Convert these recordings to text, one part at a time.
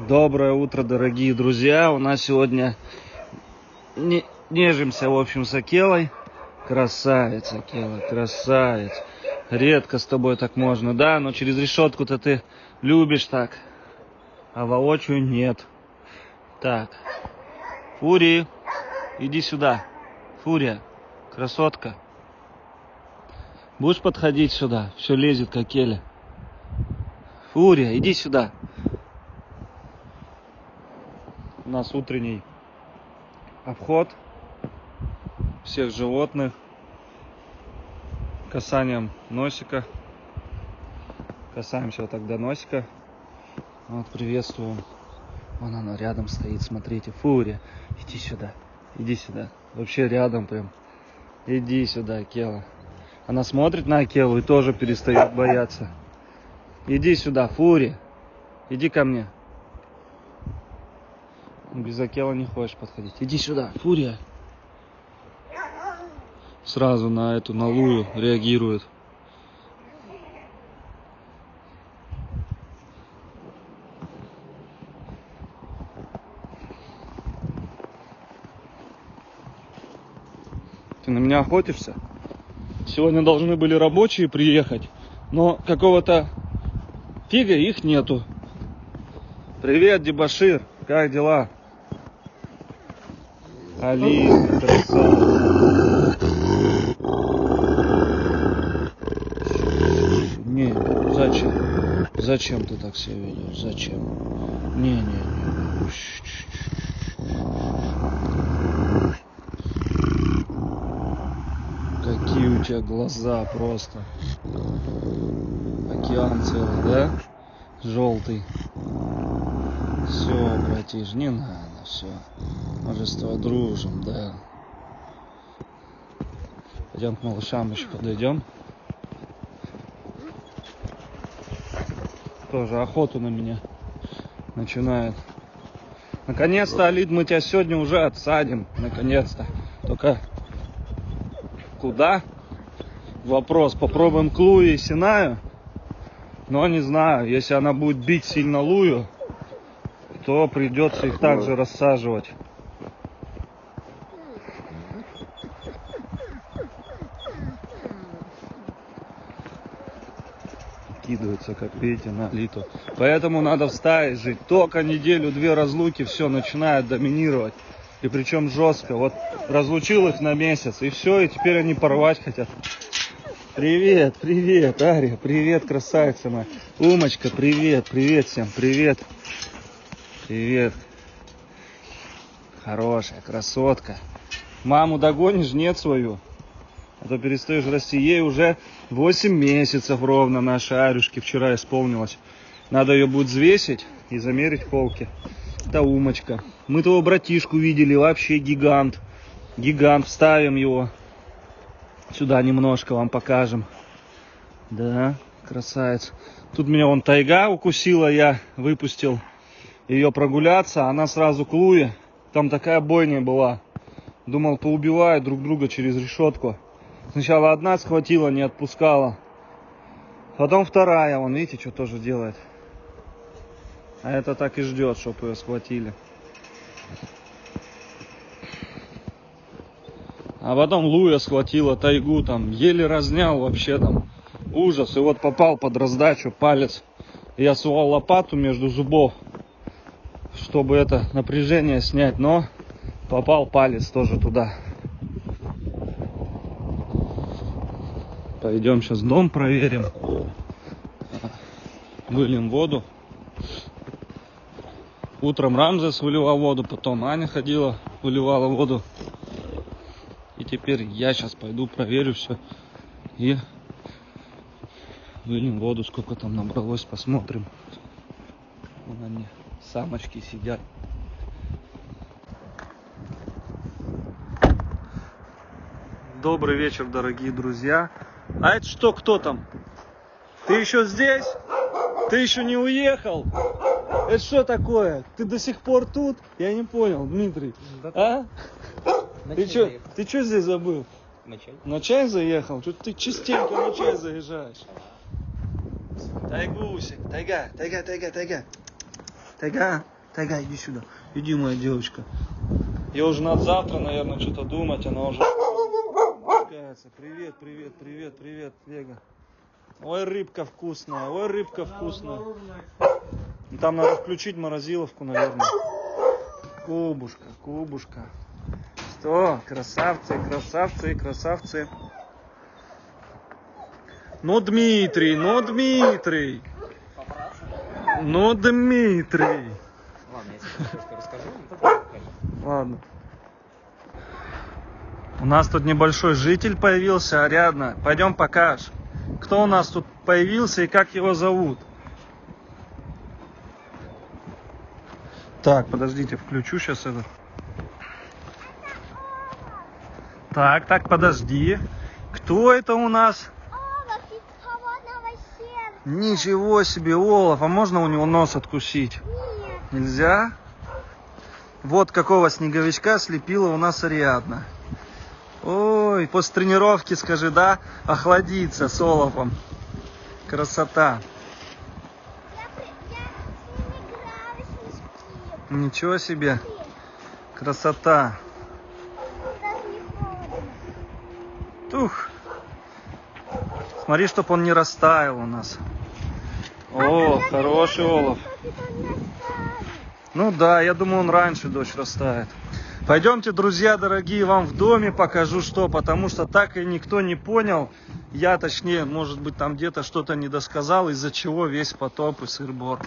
Доброе утро, дорогие друзья. У нас сегодня нежимся, в общем, с Акелой. Красавец, Акела, красавец. Редко с тобой так можно, да? Но через решетку-то ты любишь так, а воочию нет. Так, Фури, иди сюда. Фурия, красотка. Будешь подходить сюда? Все лезет к Акеле. Фурия, иди сюда. У нас утренний обход всех животных касанием носика. Касаемся вот так до носика. Вот, приветствуем. Вон она рядом стоит, смотрите. Фурия, иди сюда, иди сюда. Вообще рядом прям. Иди сюда, Акела. Она смотрит на Акелу и тоже перестает бояться. Иди сюда, Фурия. Иди ко мне. Без Акела не хочешь подходить. Иди сюда, Фурия. Сразу на Лую реагирует. Ты на меня охотишься? Сегодня должны были рабочие приехать, но какого-то фига их нету. Привет, Дебашир, как дела? Алина, красавица. Не, зачем? Зачем ты так себя ведешь? Зачем? Не. Какие у тебя глаза просто. Океан целый, да? Желтый. Все, братиш, не надо, все. Мы же с тобой дружим, да. Пойдем к малышам еще подойдем. Тоже охоту на меня начинает. Наконец-то, Алид, мы тебя сегодня уже отсадим. Наконец-то. Только куда? Вопрос. Попробуем к Луе и Синаю. Но не знаю, если она будет бить сильно Лую, то придется их также рассаживать. Кидаются, как видите, на Алиту. Поэтому надо в стае жить. Только неделю-две разлуки, все, начинает доминировать. И причем жестко. Вот разлучил их на месяц, и все, и теперь они порвать хотят. Привет, Ария, привет, красавица моя. Умочка, привет всем, привет. Привет. Хорошая, красотка. Маму догонишь, нет свою? А то перестаешь расти. Ей уже 8 месяцев ровно, нашей Арюшке вчера исполнилось. Надо ее будет взвесить и замерить холки. Это Умочка. Мы того братишку видели, вообще гигант. Гигант, вставим его. Сюда немножко вам покажем. Да, красавец. Тут меня вон тайга укусила, я выпустил ее прогуляться. Она сразу к Луе. Там такая бойня была. Думал, поубивают друг друга через решетку. Сначала одна схватила, не отпускала. Потом вторая, вон, видите, что тоже делает. А это так и ждет, чтобы ее схватили. А потом Луя схватила тайгу, там, еле разнял вообще там. Ужас. И вот попал под раздачу палец. Я сувал лопату между зубов, чтобы это напряжение снять, но попал палец тоже туда. Пойдем сейчас дом проверим. Выльем воду. Утром Рамзес выливал воду, потом Аня ходила, выливала воду. И теперь я сейчас пойду проверю все. И выльем воду, сколько там набралось, посмотрим. Вон они, самочки сидят. Добрый вечер, дорогие друзья. А это что, кто там? Ты еще здесь? Ты еще не уехал? Это что такое? Ты до сих пор тут? Я не понял, Дмитрий. А? Ты что здесь забыл? На чай заехал? Что ты частенько на чай заезжаешь? Тайгусик, тайга. Тайга. Тайга, иди сюда. Иди, моя девочка. Я уже надо завтра, наверное, что-то думать. Она уже спускается. Привет, привет, привет, привет, Лего. Ой, рыбка вкусная, ой, рыбка вкусная. Там надо включить морозиловку, наверное. Кубушка, кубушка. Что? Красавцы, красавцы, красавцы. Ну, Дмитрий, ну, Дмитрий. Ну, Дмитрий. Ладно, я тебе кое-что расскажу. Ладно. У нас тут небольшой житель появился, Ариадна. Пойдем покажешь. Кто у нас тут появился и как его зовут? Так, подождите, включу сейчас это. Так, подожди. Кто это у нас? Олаф из холодного сердца. Ничего себе, Олаф. А можно у него нос откусить? Нет. Нельзя? Вот какого снеговичка слепила у нас Ариадна. Ой, после тренировки, скажи, да, охладиться с Олафом. Красота. Я с ним игралась, не спит. Ничего себе. Красота. Даже не холодно. Тух. Смотри, чтоб он не растаял у нас. О, хороший Олаф. Ну да, я думаю, он раньше дочь растает. Пойдемте, друзья дорогие, вам в доме покажу что, потому что так и никто не понял. Я, точнее, может быть, там где-то что-то недосказал, из-за чего весь потоп и сыр-бор.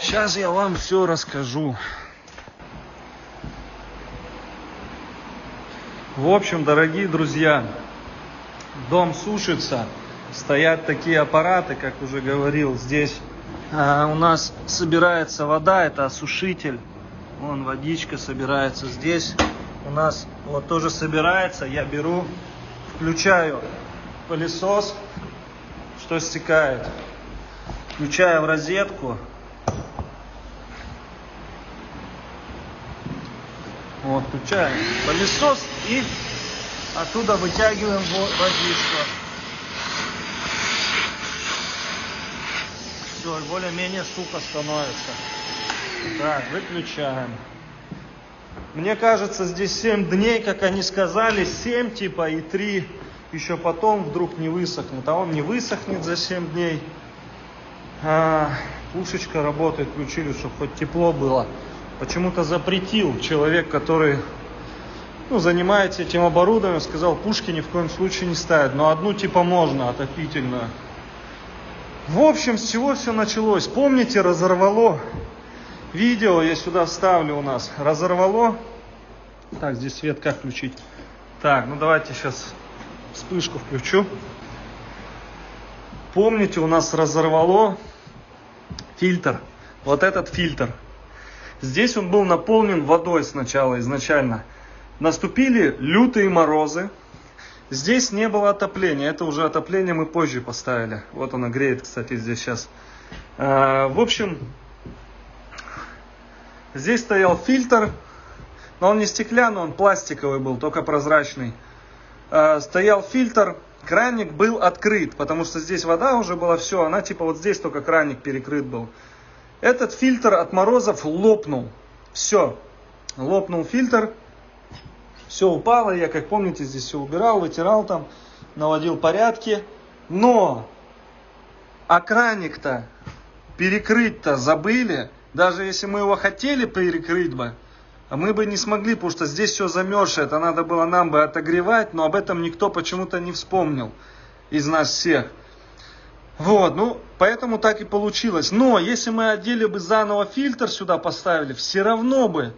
Сейчас я вам все расскажу. В общем, дорогие друзья, дом сушится, стоят такие аппараты, как уже говорил, здесь у нас собирается вода, это осушитель. Вон водичка собирается здесь. У нас вот тоже собирается. Я беру, включаю пылесос, что стекает. Включаю в розетку. Вот, включаем пылесос и оттуда вытягиваем водичку. Все, более-менее сухо становится. Так, выключаем. Мне кажется, здесь 7 дней, как они сказали, 7 типа и 3 еще потом вдруг не высохнет. А он не высохнет за 7 дней. Пушечка работает, включили, чтобы хоть тепло было. Почему-то запретил человек, который занимается этим оборудованием, сказал, пушки ни в коем случае не ставят. Но одну типа можно, отопительную. В общем, с чего все началось? Помните, разорвало? Видео я сюда вставлю у нас. Разорвало. Так, здесь свет как включить? Так, ну давайте сейчас вспышку включу. Помните, у нас разорвало фильтр. Вот этот фильтр. Здесь он был наполнен водой сначала, изначально. Наступили лютые морозы. Здесь не было отопления. Это уже отопление мы позже поставили. Вот оно греет, кстати, здесь сейчас. В общем... Здесь стоял фильтр, но он не стеклянный, он пластиковый был, только прозрачный. Стоял фильтр, краник был открыт, потому что здесь вода уже была, все, она типа вот здесь только краник перекрыт был. Этот фильтр от морозов лопнул, все, лопнул фильтр, все упало, я, как помните, здесь все убирал, вытирал там, наводил порядки, но краник-то перекрыть-то забыли. Даже если мы его хотели перекрыть бы, мы бы не смогли, потому что здесь все замерзшее, это надо было нам бы отогревать, но об этом никто почему-то не вспомнил из нас всех. Вот, поэтому так и получилось. Но если мы одели бы заново фильтр сюда поставили, все равно бы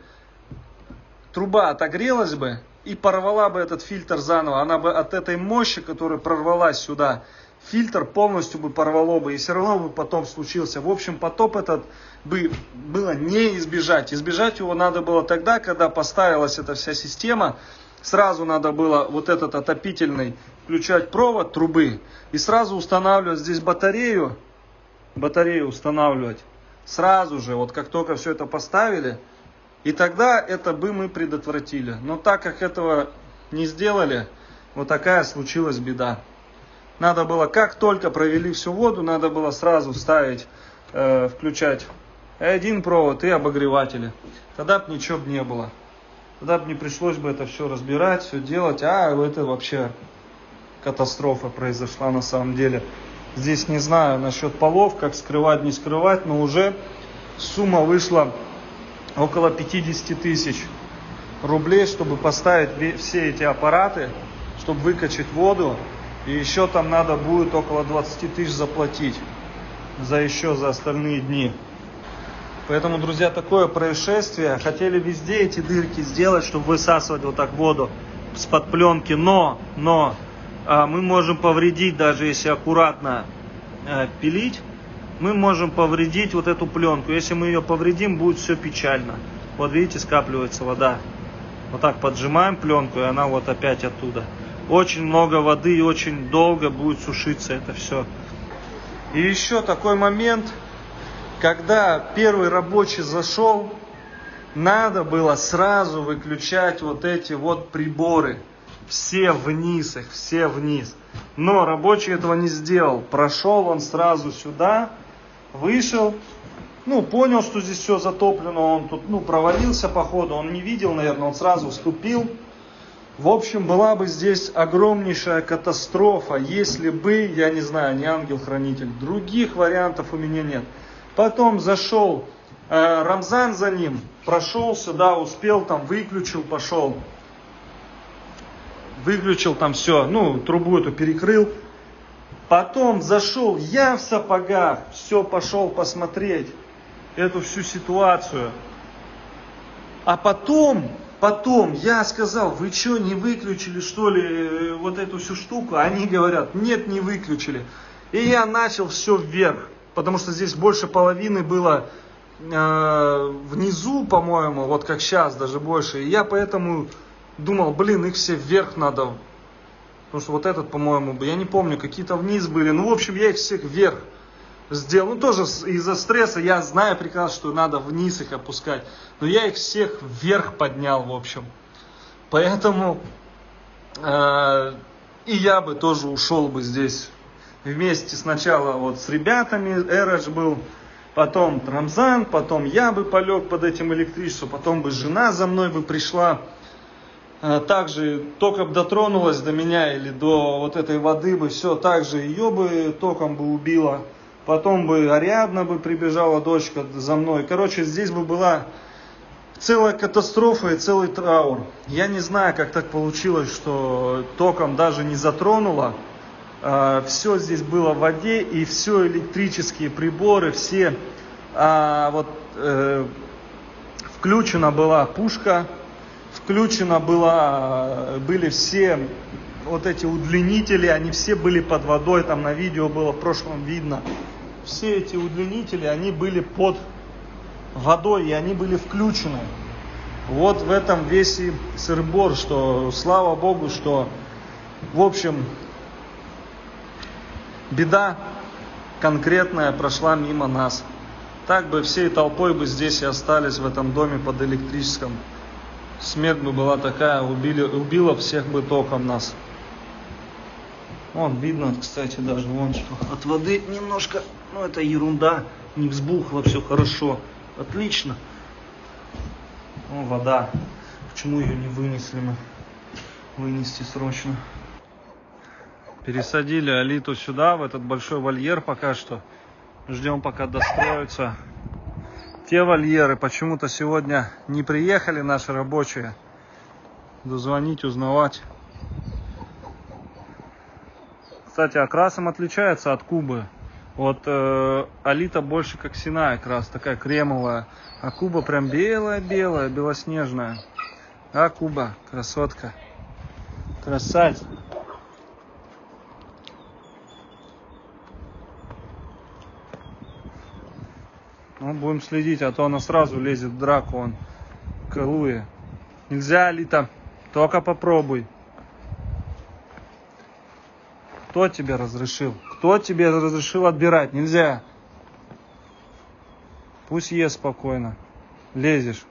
труба отогрелась бы и порвала бы этот фильтр заново. Она бы от этой мощи, которая прорвалась сюда, фильтр полностью бы порвало бы, и все равно бы потом случился. В общем, потоп этот было не избежать. Избежать его надо было тогда, когда поставилась эта вся система. Сразу надо было вот этот отопительный включать провод трубы и сразу устанавливать здесь батарею устанавливать. Сразу же, вот как только все это поставили, и тогда это бы мы предотвратили. Но так как этого не сделали, вот такая случилась беда. Надо было, как только провели всю воду, надо было сразу ставить, включать и один провод, и обогреватели. Тогда бы ничего бы не было. Тогда бы не пришлось бы это все разбирать, все делать. А это вообще катастрофа произошла на самом деле. Здесь не знаю насчет полов, как скрывать, не скрывать, но уже сумма вышла около 50 тысяч рублей, чтобы поставить все эти аппараты, чтобы выкачать воду. И еще там надо будет около 20 тысяч заплатить за остальные дни. Поэтому, друзья, такое происшествие. Хотели везде эти дырки сделать, чтобы высасывать вот так воду с-под пленки. Но мы можем повредить, даже если аккуратно пилить, мы можем повредить вот эту пленку. Если мы ее повредим, будет все печально. Вот видите, скапливается вода. Вот так поджимаем пленку, и она вот опять оттуда. Очень много воды и очень долго будет сушиться это все. И еще такой момент. Когда первый рабочий зашел, надо было сразу выключать вот эти вот приборы. Все вниз их, все вниз. Но рабочий этого не сделал. Прошел он сразу сюда, вышел. Понял, что здесь все затоплено. Он тут, провалился походу. Он не видел, наверное, он сразу вступил. В общем, была бы здесь огромнейшая катастрофа, если бы, я не знаю, не ангел-хранитель. Других вариантов у меня нет. Потом зашел Рамзан за ним, прошелся, да, успел, там выключил, пошел. Выключил там все, трубу эту перекрыл. Потом зашел я в сапогах, все, пошел посмотреть эту всю ситуацию. А потом я сказал: вы что, не выключили, что ли, вот эту всю штуку? Они говорят: нет, не выключили. И я начал все вверх. Потому что здесь больше половины было внизу, по-моему, вот как сейчас, даже больше. И я поэтому думал, их все вверх надо. Потому что вот этот, по-моему, я не помню, какие-то вниз были. В общем, я их всех вверх сделал. Тоже из-за стресса я знаю прекрасно, что надо вниз их опускать. Но я их всех вверх поднял, в общем. Поэтому и я бы тоже ушел бы здесь. Вместе сначала вот с ребятами, Эрадж был, потом Рамзан, потом я бы полег под этим электричеством, потом бы жена за мной бы пришла, также только бы дотронулась до меня или до вот этой воды бы, все, также ее бы током бы убило, потом бы Ариадна бы прибежала, дочка, за мной. Короче, здесь бы была целая катастрофа и целый траур. Я не знаю, как так получилось, что током даже не затронуло. Все здесь было в воде, и все электрические приборы, все включена была пушка, были все вот эти удлинители, они все были под водой, там на видео было в прошлом видно. Все эти удлинители, они были под водой, и они были включены. Вот в этом весь и сыр-бор, что слава Богу, что в общем беда конкретная прошла мимо нас. Так бы всей толпой бы здесь и остались в этом доме под электрическом. Смерть бы была такая, убила всех бы током нас. Вон видно, кстати, даже вон что. От воды немножко, это ерунда, не взбухло, все хорошо. Отлично. Вода. Почему ее не вынесли мы? Вынести срочно. Пересадили Алиту сюда, в этот большой вольер пока что. Ждем, пока достроятся те вольеры. Почему-то сегодня не приехали наши рабочие. Буду звонить, узнавать. Кстати, окрасом отличается от Кубы. Вот Алита больше как Синай окрас, такая кремовая. А Куба прям белая-белая, белоснежная. А Куба, красотка. Красавица. Будем следить, а то она сразу лезет в драку, он Калуя. Нельзя, Алита, только попробуй. Кто тебе разрешил? Кто тебе разрешил отбирать? Нельзя. Пусть ест спокойно. Лезешь.